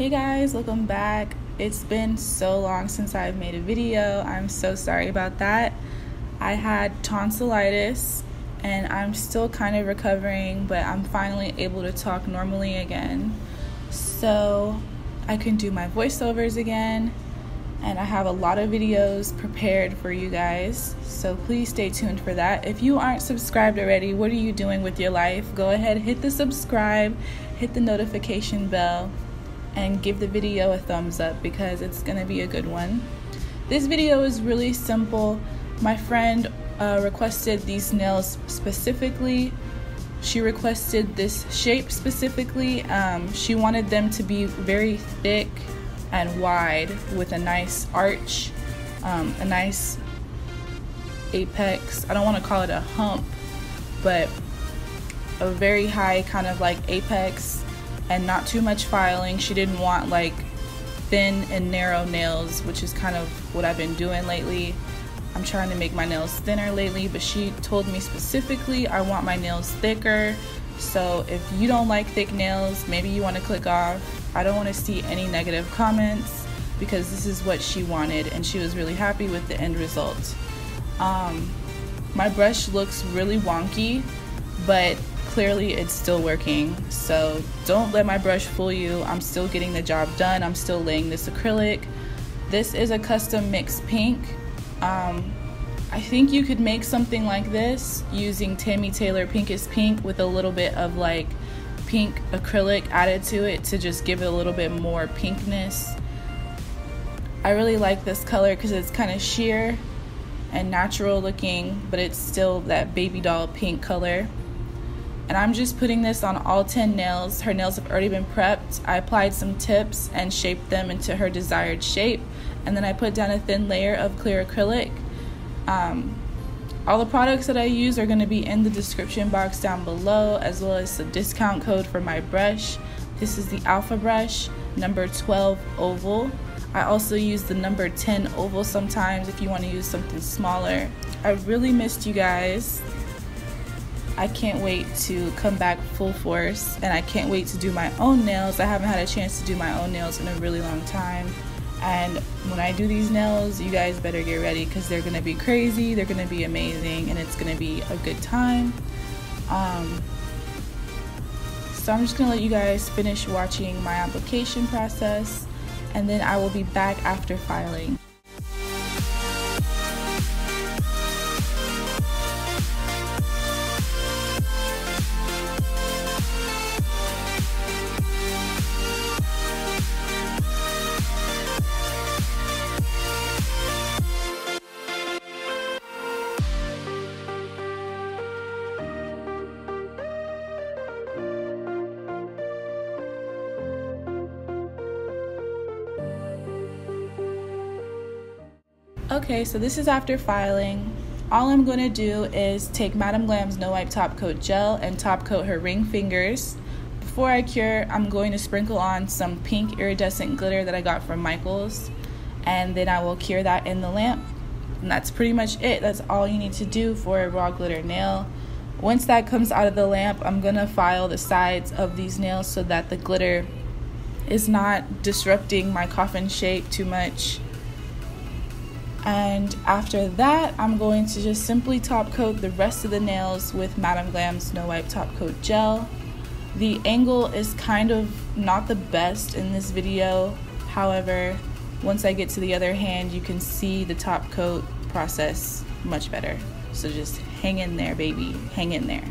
Hey guys, welcome back. It's been so long since I've made a video. I'm so sorry about that. I had tonsillitis and I'm still kind of recovering, but I'm finally able to talk normally again. So I can do my voiceovers again, and I have a lot of videos prepared for you guys. So please stay tuned for that. If you aren't subscribed already, what are you doing with your life? Go ahead, hit the subscribe, hit the notification bell, and give the video a thumbs up because it's gonna be a good one. This video is really simple. My friend requested these nails specifically. She requested this shape specifically. She wanted them to be very thick and wide with a nice arch, a nice apex. I don't want to call it a hump, but a very high kind of like apex and not too much filing. She didn't want like thin and narrow nails, which is kind of what I've been doing lately. I'm trying to make my nails thinner lately, but she told me specifically I want my nails thicker. So if you don't like thick nails, maybe you want to click off. I don't want to see any negative comments because this is what she wanted, and she was really happy with the end result. My brush looks really wonky, but clearly it's still working. So don't let my brush fool you. I'm still getting the job done. I'm still laying this acrylic. This is a custom mixed pink. I think you could make something like this using Tammy Taylor Pink is Pink with a little bit of like pink acrylic added to it to just give it a little bit more pinkness. I really like this color because it's kind of sheer and natural looking, but it's still that baby doll pink color. And I'm just putting this on all 10 nails. Her nails have already been prepped. I applied some tips and shaped them into her desired shape. And then I put down a thin layer of clear acrylic. All the products that I use are going to be in the description box down below, as well as the discount code for my brush. This is the Alpha brush, number 12 oval. I also use the number 10 oval sometimes if you want to use something smaller. I really missed you guys. I can't wait to come back full force, and I can't wait to do my own nails. I haven't had a chance to do my own nails in a really long time. And when I do these nails, you guys better get ready because they're going to be crazy, they're going to be amazing, and it's going to be a good time. So I'm just going to let you guys finish watching my application process, and then I will be back after filing. Okay, so this is after filing. All I'm going to do is take Madam Glam's No Wipe Top Coat Gel and top coat her ring fingers. Before I cure, I'm going to sprinkle on some pink iridescent glitter that I got from Michaels, and then I will cure that in the lamp. And that's pretty much it. That's all you need to do for a raw glitter nail. Once that comes out of the lamp, I'm going to file the sides of these nails so that the glitter is not disrupting my coffin shape too much. And after that, I'm going to just simply top coat the rest of the nails with Madam Glam's No Wipe Top Coat Gel. The angle is kind of not the best in this video. However, once I get to the other hand, you can see the top coat process much better. So just hang in there, baby, hang in there.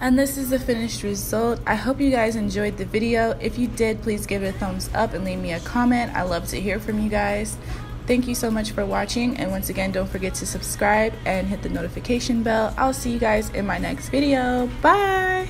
And this is the finished result. I hope you guys enjoyed the video. If you did, please give it a thumbs up and leave me a comment. I love to hear from you guys. Thank you so much for watching, and once again, don't forget to subscribe and hit the notification bell. I'll see you guys in my next video. Bye!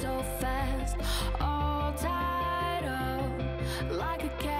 So fast, all tied up like a cat.